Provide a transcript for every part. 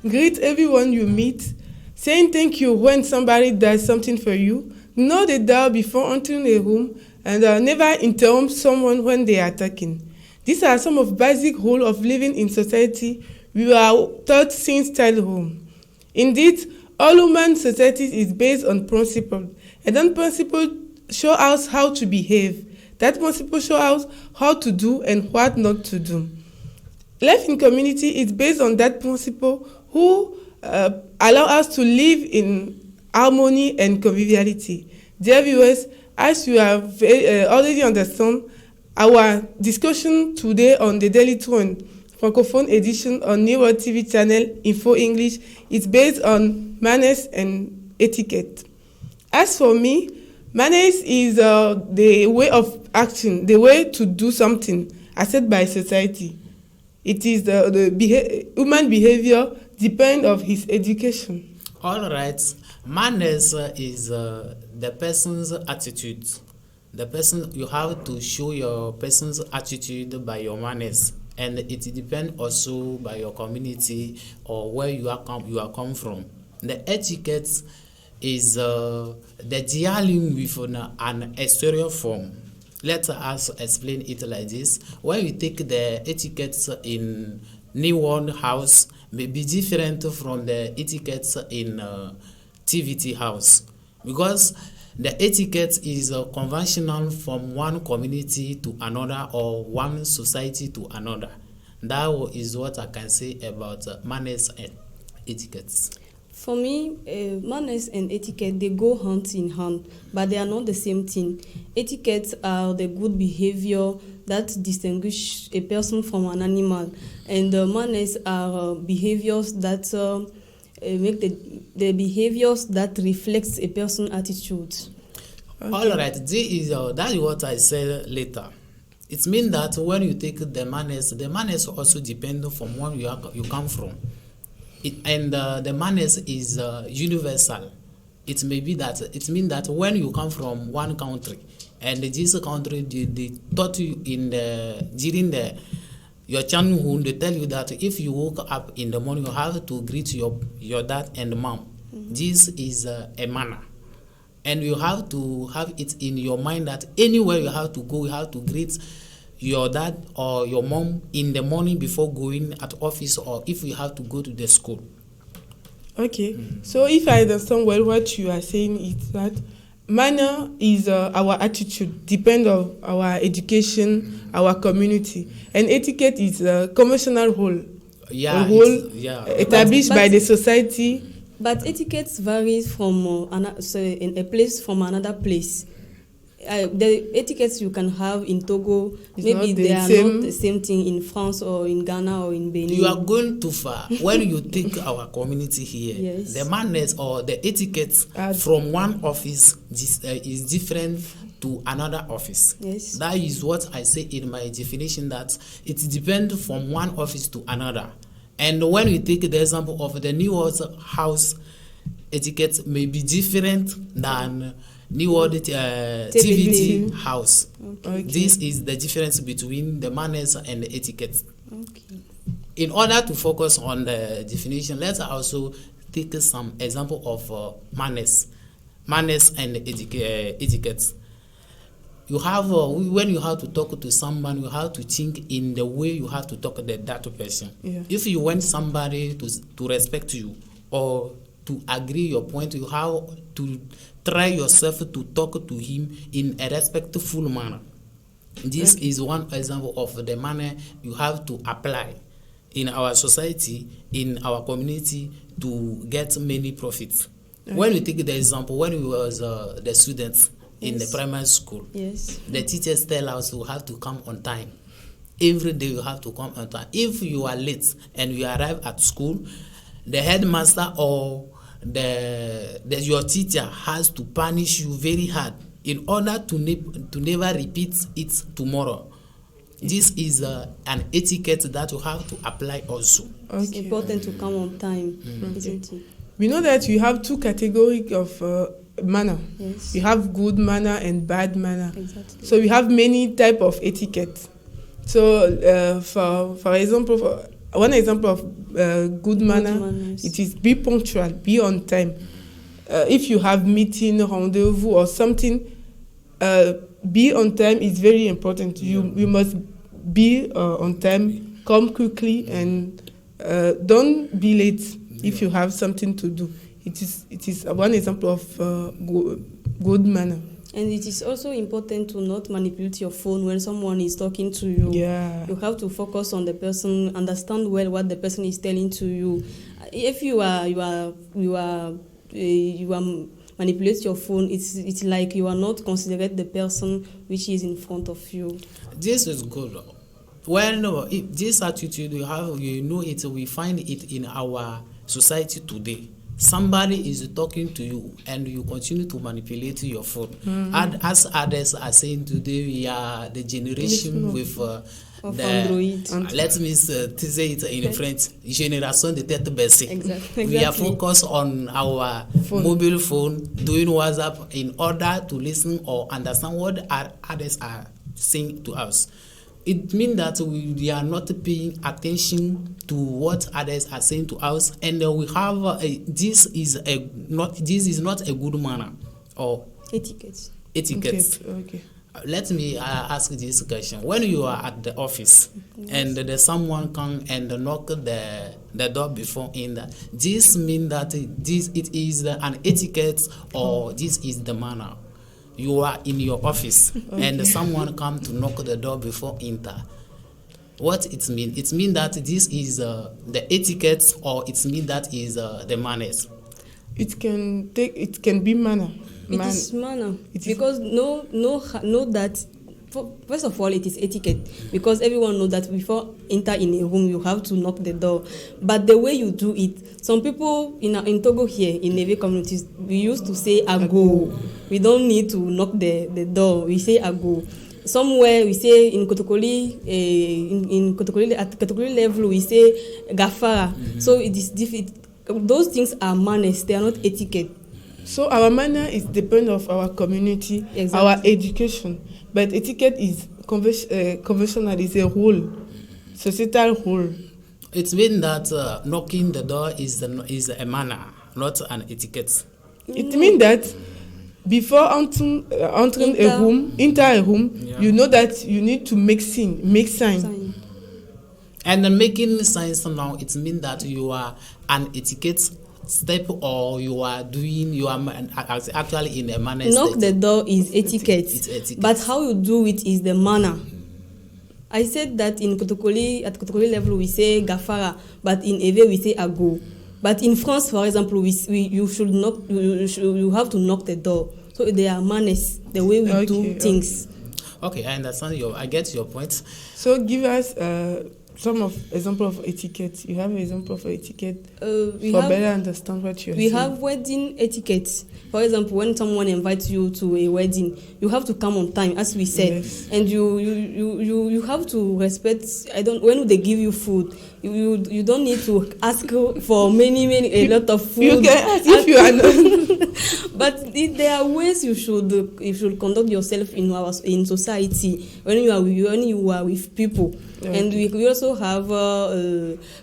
Greet everyone you meet. Saying thank you when somebody does something for you. Know the door before entering a room, and never interrupt someone when they are talking. These are some of basic rules of living in society we are taught since childhood. Indeed, all human societies is based on principle, and that principle show us how to behave. That principle show us how to do and what not to do. Life in community is based on that principle who allow us to live in harmony and conviviality. Dear viewers, as you have already understand, our discussion today on the Daily Throne Francophone edition on Notre TV channel Info English is based on manners and etiquette. As for me, manners is the way of action, the way to do something accepted by society. It is the human behavior depend of his education. All right. Manners is the person's attitude. The person, you have to show your person's attitude by your manners, and it depends also by your community or where you are come from. The etiquette is the dealing with an exterior form. Let us explain it like this. When you take the etiquettes in new house, may be different from the etiquettes in TVT house, because the etiquette is conventional from one community to another or one society to another. That is what I can say about manners and etiquettes. For me, manners and etiquette, they go hand in hand, but they are not the same thing. Etiquettes are the good behavior that distinguish a person from an animal, and manners are behaviors that make the behaviors that reflects a person's attitude. Okay. All right, that is what I said later. It means that when you take the manners also depend from where you come from. The manners is universal. It means that when you come from one country, and this country they taught you during your childhood, they tell you that if you woke up in the morning, you have to greet your dad and mom. Mm-hmm. This is a manner. And you have to have it in your mind that anywhere you have to go, you have to greet your dad or your mom in the morning before going at office, or if you have to go to the school. Okay. Mm-hmm. So if I understand well, what you are saying is that manner is our attitude, depend on our education, our community, and etiquette is a conventional rule, established by the society. But etiquette varies from in a place from another place. The etiquettes you can have in Togo, maybe they are not the same thing in France or in Ghana or in Benin. You are going too far. When you take our community here, yes, the manners or the etiquettes from one office is different to another office. Yes. That is what I say in my definition, that it depends from one office to another. And when we take the example of the New World house etiquette may be different than New World TVT house. Okay. This is the difference between the manners and the etiquette. Okay. In order to focus on the definition, let's also take some example of manners and etiquette. You have when you have to talk to someone, you have to think in the way you have to talk to that person. Yeah. If you want somebody to respect you or to agree your point, you have to try yourself to talk to him in a respectful manner. This is one example of the manner you have to apply in our society, in our community, to get many profits. Okay. When we take the example, when we was the students in the primary school, the teachers tell us we have to come on time. Every day you have to come on time. If you are late and you arrive at school, the headmaster or your teacher has to punish you very hard in order to never repeat it tomorrow. This is an etiquette that you have to apply also. Okay. It's important to come on time, isn't it? We know that you have two categories of manner. Yes. You have good manner and bad manner. Exactly. So we have many type of etiquette. So for example, one example of good manner, manners. it is be punctual, be on time. If you have meeting, rendezvous or something, be on time is very important. You must be on time, come quickly, and don't be late if you have something to do. It is one example of good manner. And it is also important to not manipulate your phone when someone is talking to you. Yeah. You have to focus on the person, understand well what the person is telling to you. If you are manipulate your phone, it's like you are not considering the person which is in front of you. This is good. Well, this attitude we have, we find it in our society today. Somebody is talking to you and you continue to manipulate your phone. As others are saying today, we are the generation with Android. Let me say it in French, génération de tête baissée. Exactly. We are focused on our mobile phone, doing WhatsApp in order to listen or understand what others are saying to us. It means that we are not paying attention to what others are saying to us, and we have this is not a good manner or Etiquettes. Okay. Let me ask this question: when you are at the office and there's someone come and knock the door before in, this means that it is an etiquette or this is the manner. You are in your office and someone come to knock the door before enter. What it means? It means that this is the etiquette, or it means that is the manners. It can be manner. It is manner because know that. First of all, it is etiquette because everyone knows that before enter in a room you have to knock the door. But the way you do it, some people in Togo here in Neve communities, we used to say ago. We don't need to knock the door. We say ago. Somewhere we say in Kotokoli, at Kotokoli level we say gafara. So it is different. Those things are manners. They are not etiquette. So our manner is depend of our community, our education. But etiquette is conventional, is a rule, societal rule. It means that knocking the door is a manner, not an etiquette. It means that before entering a room, you know that you need to make sign. And making signs now, it means that you are an etiquette step, or you are actually in a manner. Knock the door is etiquette. It's etiquette. But how you do it is the manner. I said that at Kotokoli level we say gafara, but in Eve we say ago. But in France, for example, you have to knock the door. So there are manners, the way we do things. Okay, I understand I get your point. So give us some example of etiquette. You have an example of etiquette better understand what you're saying. We have wedding etiquette. For example, when someone invites you to a wedding, you have to come on time, as we said, and you have to respect. When they give you food, you don't need to ask for a lot of food. You can ask if you are not. But there are ways you should conduct yourself in society when you are with people. Okay. And we also have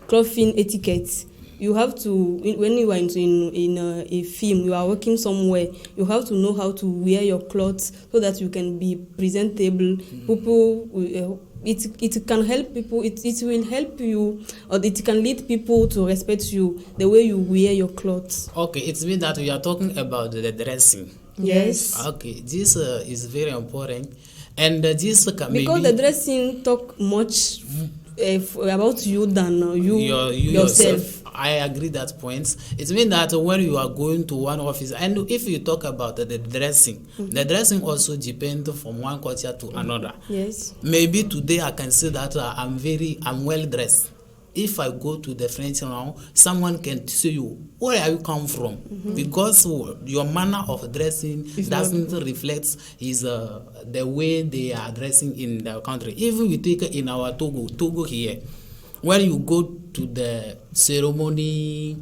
clothing etiquette. You have to, when you are in a film, you are working somewhere, you have to know how to wear your clothes so that you can be presentable. People, it can help people. It will help you, or it can lead people to respect you the way you wear your clothes. Okay, it means that we are talking about the dressing. Yes. Okay, this is very important, and this can because the dressing talk much about you than you yourself. I agree that point. It means that when you are going to one office, and if you talk about the dressing, the dressing also depends from one culture to another. Yes. Maybe today I can say that I'm well dressed. If I go to the French now, someone can say you, where are you come from? Because your manner of dressing doesn't reflect the way they are dressing in the country. Even we take in our Togo here, when you go to the ceremony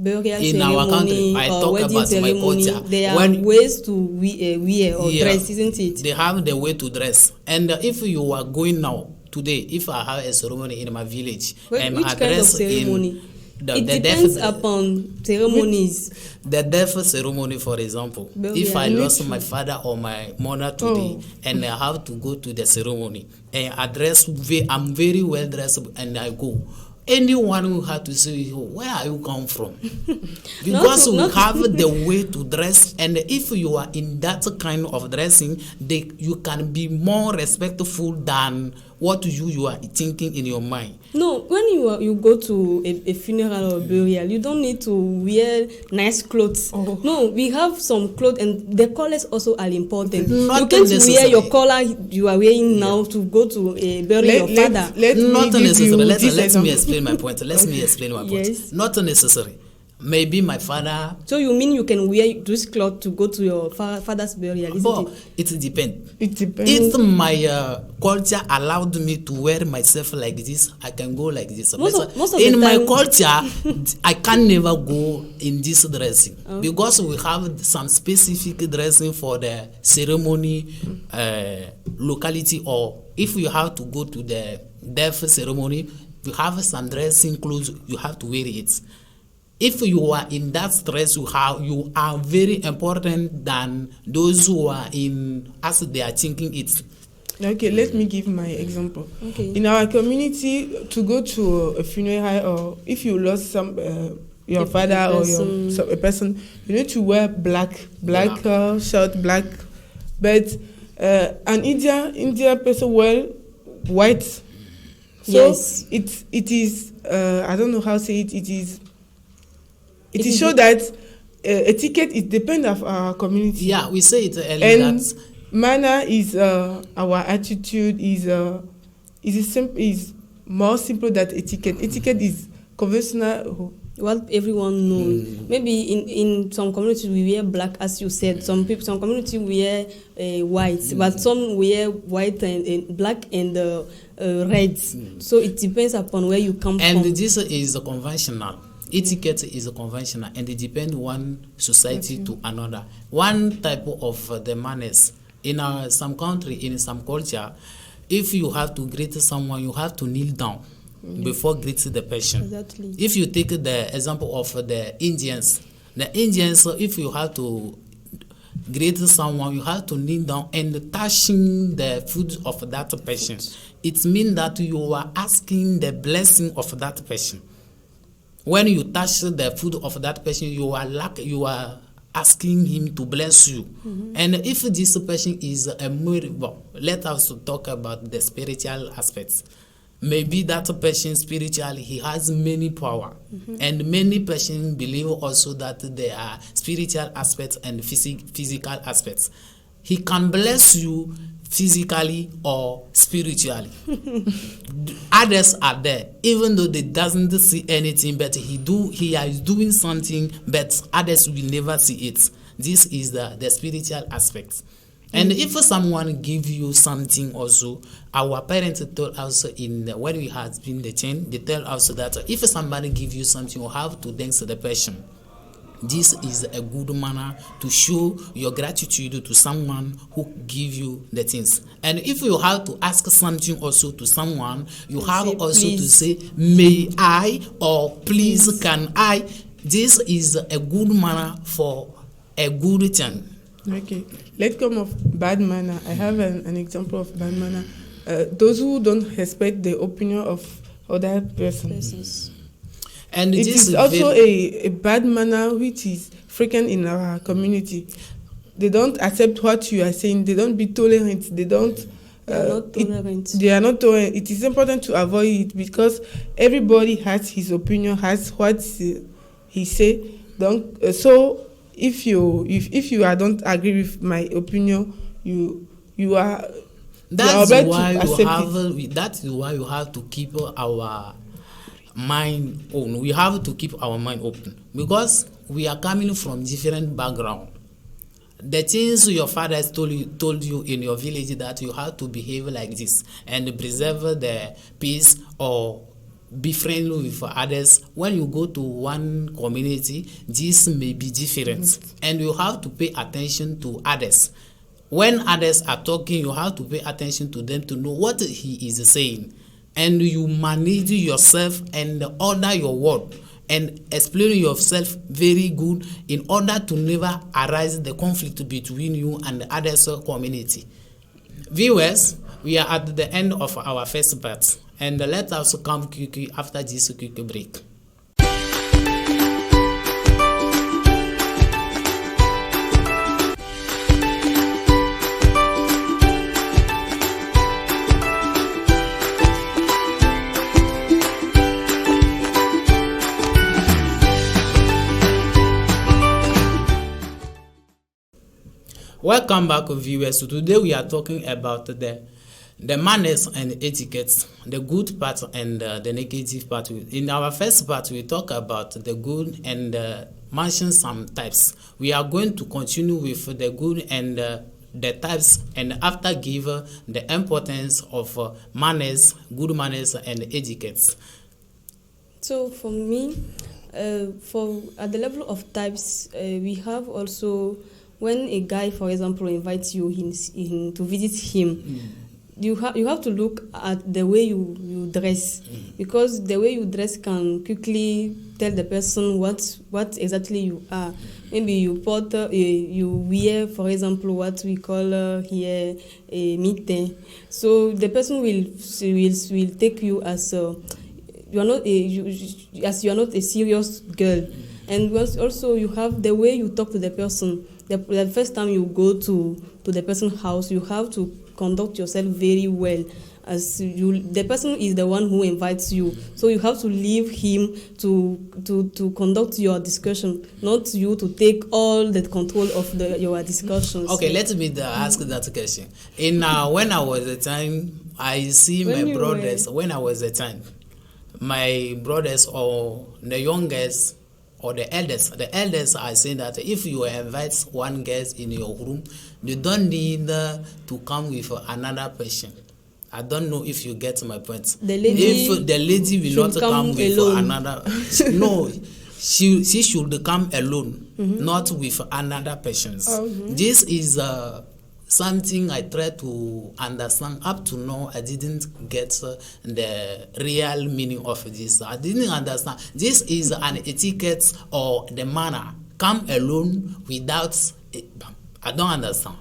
in our country, I talk about my culture. There are ways to wear or dress, isn't it? They have the way to dress. And if you are going now today, if I have a ceremony in my village, Which kind of address ceremony? the It depends upon ceremonies. The death ceremony, for example. If I lost my father or my mother today, and I have to go to the ceremony, and I'm very well dressed, and I go. Anyone who had to say, where are you come from? Because we have the way to dress, and if you are in that kind of dressing, you can be more respectful than what you are thinking in your mind. No, when you go to a funeral or burial, you don't need to wear nice clothes. No, we have some clothes, and the colors also are important. You can't wear your color you are wearing now to go to a burial of your father. Not necessary. Let me explain my point. Yes. Not necessary. Maybe my father. So you mean you can wear this cloth to go to your father's burial? It depends. It depends. If my culture allowed me to wear myself like this, I can go like this. Most of in the my time, culture, I can never go in this dressing because we have some specific dressing for the ceremony locality, or if you have to go to the death ceremony, you have some dressing clothes, you have to wear it. If you are in that stress, you are very important than those who are in as they are thinking it. Okay, let me give my example. Okay. In our community, to go to a funeral, or if you lost your father or a person, you need to wear black shirt, black. But an Indian person wear white. So yes. it is I don't know how to say it. It is show that etiquette is depend of our community. Yeah, we say it earlier. And manner is our attitude is more simple than etiquette. Etiquette is conventional. What everyone knows. Maybe in some communities we wear black, as you said. Some communities wear white, but some wear white and black and red. So it depends upon where you come from. And this is conventional. Etiquette is conventional, and it depends one society to another. One type of the manners in some country, in some culture, if you have to greet someone, you have to kneel down before greeting the person. Exactly. If you take the example of the Indians, if you have to greet someone, you have to kneel down and touching the food of that person. It means that you are asking the blessing of that person. When you touch the food of that person, you are asking him to bless you. And if this person is a miracle, let us talk about the spiritual aspects. Maybe that person spiritually, he has many power. And many persons believe also that there are spiritual aspects and physical aspects. He can bless you physically or spiritually. Others are there, even though they doesn't see anything, but he is doing something, but others will never see it. This is the spiritual aspect. And if someone give you something also, our parents told us when we had been the chain, they tell us that if somebody give you something, you have to thank the person. This is a good manner to show your gratitude to someone who give you the things. And if you have to ask something also to someone, you have also please. To say, may I, or please can I. This is a good manner for a good thing. Okay, let's come of bad manner. I have an example of bad manner. Those who don't respect the opinion of other persons. And it is also a bad manner which is frequent in our community. They don't accept what you are saying. They don't be tolerant. They don't. They are not tolerant. They are not tolerant. It is important to avoid it because everybody has his opinion, has what he say. So if you don't agree with my opinion, you are. That's why you have to keep our mind open. We have to keep our mind open because we are coming from different background. The things your father has told you in your village that you have to behave like this and preserve the peace or be friendly with others. When you go to one community, this may be different, and you have to pay attention to others. when others are talking, you have to pay attention to them to know what he is saying. And you manage yourself and order your word and explain yourself very good in order to never arise the conflict between you and the others community. Viewers, we are at the end of our first part, and let us come quickly after this quick break. Welcome back, viewers. So today we are talking about the manners and etiquettes, the good part and the negative part. In our first part, we talk about the good and mention some types. We are going to continue with the good and the types, and after give the importance of manners, good manners and etiquettes. So for me, for at the level of types, we have also when a guy, for example, invites you in to visit him. You have to look at the way you dress, because the way you dress can quickly tell the person what exactly you are. Maybe you wear, for example, what we call here a mitten. So the person will take you as you are not a serious girl. And also you have the way you talk to the person. The first time you go to the person's house, you have to conduct yourself very well, as the person is the one who invites you, so you have to leave him to conduct your discussion, not you to take all the control of your discussions. Okay, let me ask that question. In when I was a time, I see my brothers. When I was a time, my brothers or the youngest or the elders are saying that if you invite one guest in your room, you don't need to come with another person. I don't know if you get my point. The lady will not come with alone. Another. No, she should come alone, not with another person. This is something I try to understand. Up to now, I didn't get the real meaning of this. I didn't understand. This is an etiquette or the manner. Come alone without. I don't understand.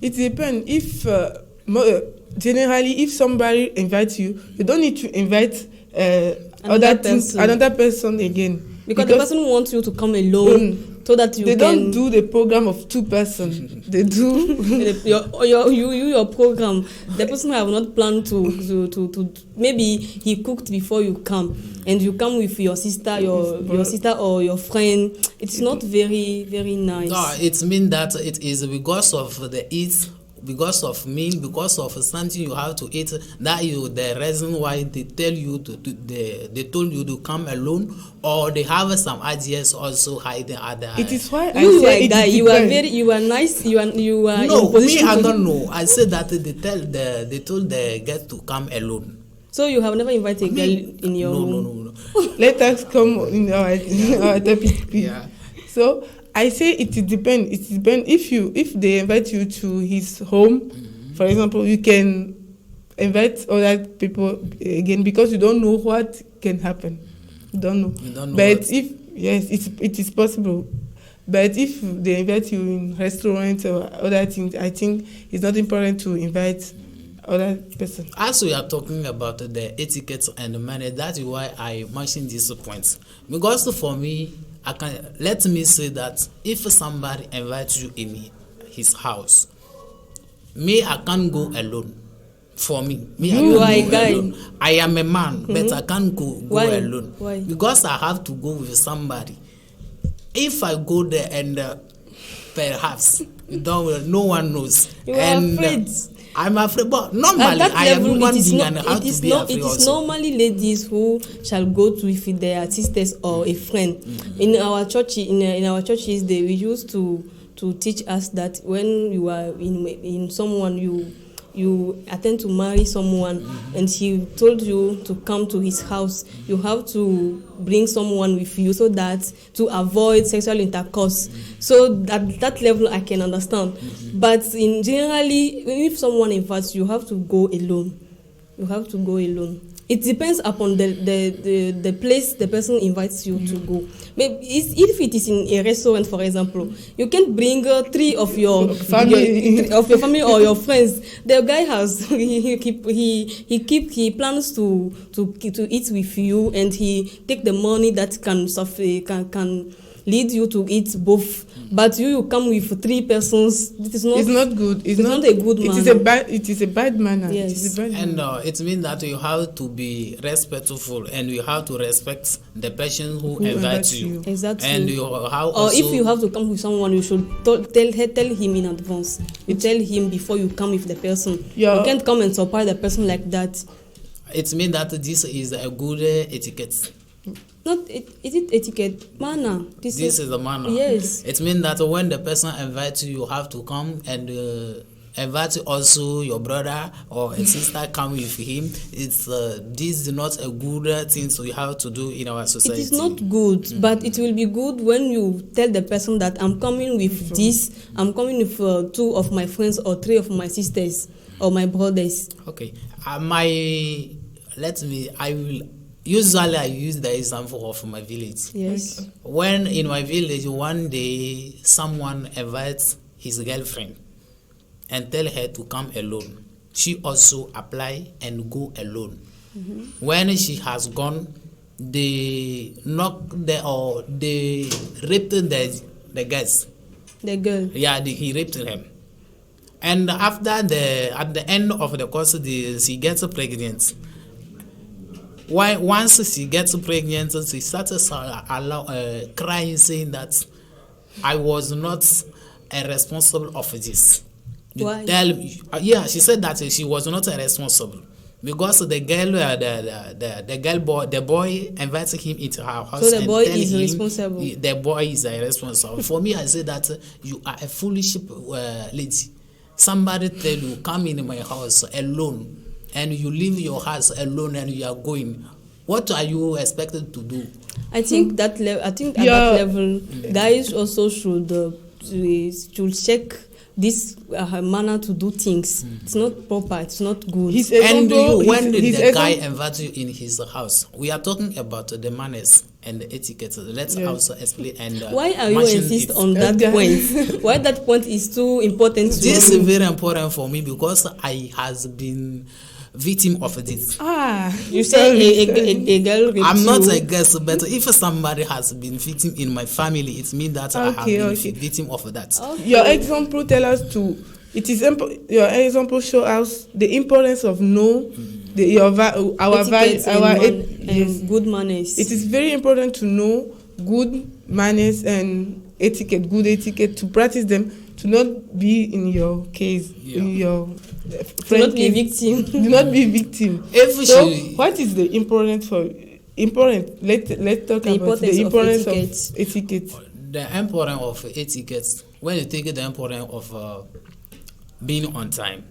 It depends. If generally, if somebody invites you, you don't need to invite another person again. Because the person wants you to come alone. So that they don't do the program of two persons. They do your program. The person have not planned to maybe he cooked before you come, and you come with your sister, your sister or your friend. It's not very, very nice. No, it means that it is because of the eat. Because of meal, because of something you have to eat, that is the reason why they tell you they told you to come alone, or they have some ideas also hiding other. It is why you are guy. You are nice. You are. No, me, I don't know. I said that they told the guest to come alone. So you have never invited a girl in your room? No. Let us come in our topic. Yeah. So I say it depends. It depends if they invite you to his home, for example, you can invite other people again, because you don't know what can happen. You don't know. But it is possible. But if they invite you in restaurants or other things, I think it's not important to invite other person. As we are talking about the etiquette and the manner, that is why I mentioned this point. Because for me, let me say that if somebody invites you in his house, I can't go alone. For me, you are a guy. Alone. I am a man, but I can't go alone. Why? Because I have to go with somebody. If I go there and perhaps no one knows. You are afraid. I'm afraid, but normally I am human being and I have to be afraid. It is normally ladies who shall go to with their sisters or a friend. In our church, in our churches, we used to teach us that when you are in someone, you you attend to marry someone and he told you to come to his house, you have to bring someone with you so that to avoid sexual intercourse. So at that level I can understand. But in generally, if someone invites you, you have to go alone. You have to go alone. It depends upon the place the person invites you to go. Maybe if it is in a restaurant, for example, you can bring 3 of your family or your friends. The guy has he plans to eat with you, and he take the money that can lead you to eat both. But you will come with 3 persons. It's not good. It's not a good manner. It is a bad manner. Yes. It is a bad And manner. it means that you have to be respectful, and you have to respect the person who invites you. Exactly. And you have Or also, if you have to come with someone, you should tell him in advance. You tell him before you come with the person. Yeah. You can't come and surprise the person like that. it means that this is a good etiquette. Is it etiquette? Manner. This is the manner. Yes. It means that when the person invites you, you have to come and invite also your brother or a sister come with him. It's this is not a good thing so you have to do in our society. It is not good, but it will be good when you tell the person that I'm coming with this. I'm coming with 2 of my friends or 3 of my sisters or my brothers. Okay. Usually I use the example of my village. Yes. Okay. When in my village one day someone invites his girlfriend and tell her to come alone. She also apply and go alone. Mm-hmm. When she has gone, they they raped the guys. The girl. Yeah, he raped him. And after at the end of the course, she gets pregnant. Once she gets pregnant, she started crying, saying that I was not a responsible of this. Why? She said that she was not a responsible because the boy invited him into her house. So the boy is responsible. The boy is responsible. For me, I say that you are a foolish lady. Somebody tell you come in my house alone, and you leave your house alone and you are going. What are you expected to do? I think at that level, guys also should check this manner to do things. It's not proper. It's not good. When the guy invites you in his house, we are talking about the manners and the etiquette. Let's also explain. And why are you insist on that point? Why that point is too important to you? This is very important for me because I has been victim of this. You say a girl raped I'm not you. a guest, but if somebody has been victim in my family, it means that I have been victim of that. Okay. Your example tell us to. Your example show us the importance of good manners. It is very important to know good manners and etiquette, good etiquette, to practice them, to not be in your case, in your friend Do not be victim. Do not be victim. What is the importance for important? Let's talk about the importance of etiquette. The importance of etiquette. When you take the importance of being on time.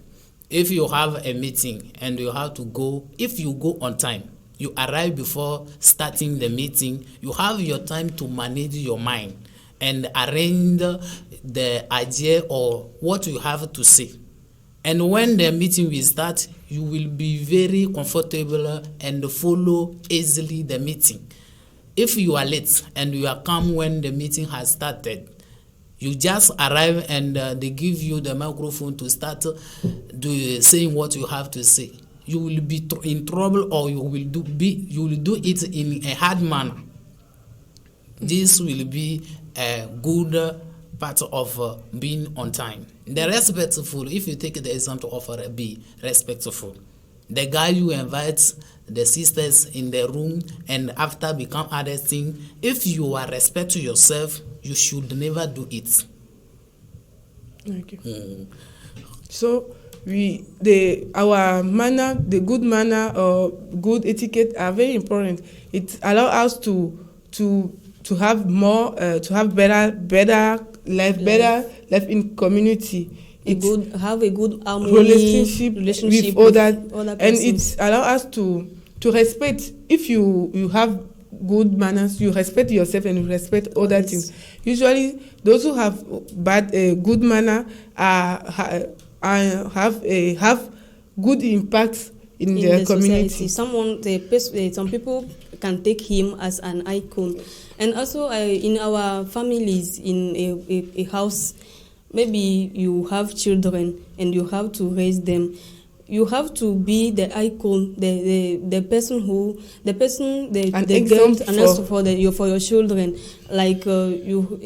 If you have a meeting and you have to go, if you go on time, you arrive before starting the meeting, you have your time to manage your mind and arrange the idea or what you have to say. And when the meeting will start, you will be very comfortable and follow easily the meeting. If you are late and you are calm when the meeting has started, you just arrive and they give you the microphone to start saying what you have to say. You will be in trouble, or you will do it in a hard manner. This will be a good part of being on time. The respectful, if you take the example of be respectful. The guy you invite the sisters in the room and after become other thing, if you are respect to yourself, you should never do it. Okay. So our manner, the good manner or good etiquette are very important. It allows us to have more, to have better life in community. have a good harmony, relationship with other and persons. it allows us to respect. If you have good manners, you respect yourself and you respect other Yes. things. Usually those who have good manner have good impact in their the community. society. Some people can take him as an icon, and also in our families, in a house, maybe you have children and you have to raise them. You have to be the icon, the person, An the girl, example and also for your children. Like you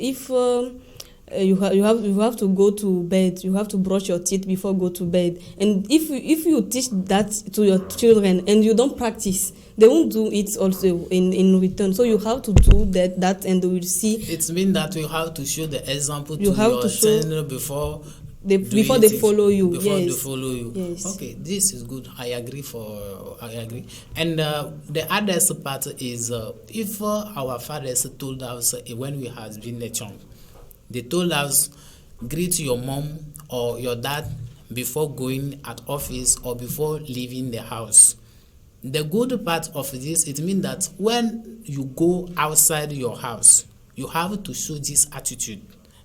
have to go to bed. You have to brush your teeth before go to bed. And if you teach that to your children and you don't practice, they won't do it also in return. So you have to do that, and they will see. It means that you have to show the example You to have your to show children before they follow you. Before Yes. they follow you. Yes. Okay, this is good. I agree. And the other part is if our fathers told us when we had been a child, they told us greet your mom or your dad before going at office or before leaving the house. The good part of this, it means that when you go outside your house, you have to show this attitude.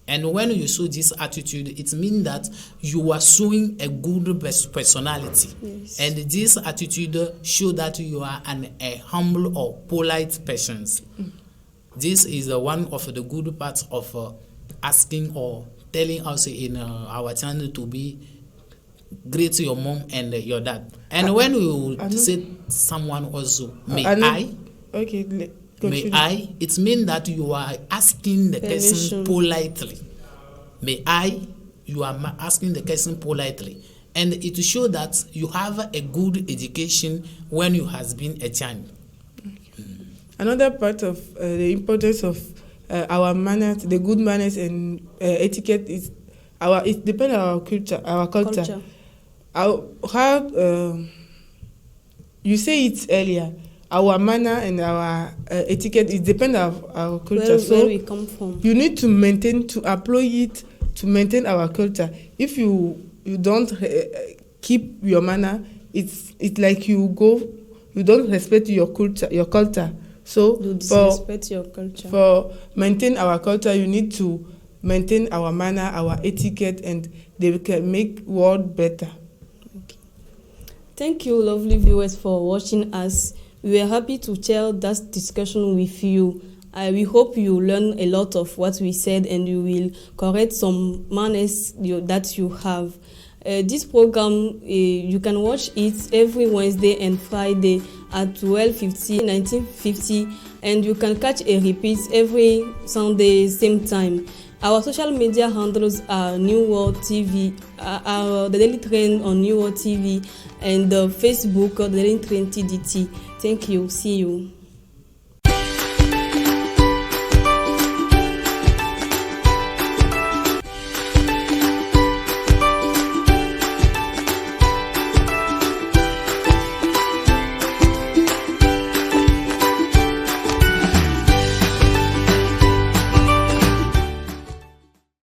And when you show this attitude, it means that you are showing a good personality. Yes. And this attitude shows that you are a humble or polite person. This is one of the good parts of asking or telling us in our channel to be great to your mom and your dad. And when you say someone also, may I? Okay, May I? It means that you are asking the person politely. May I? You are asking the person politely. And it shows that you have a good education when you has been a child. Another part of the importance of our manners, the good manners and etiquette is it depends on our culture. How you say it earlier, our manner and our etiquette is depend on our culture. Where we come from. You need to maintain, to apply it, to maintain our culture. If you don't keep your manner, it's like you don't respect your culture. So You disrespect your culture. for maintain our culture, you need to maintain our manner, our etiquette, and they can make world better. Okay. Thank you, lovely viewers, for watching us. We were happy to share that discussion with you. We hope you learn a lot of what we said and you will correct some manners that you have. This program, you can watch it every Wednesday and Friday at 12:50, 19:50, and you can catch a repeat every Sunday, same time. Our social media handles are New World TV, the Daily Trend on New World TV, and Facebook, the Daily Trend TDT. Thank you. See you.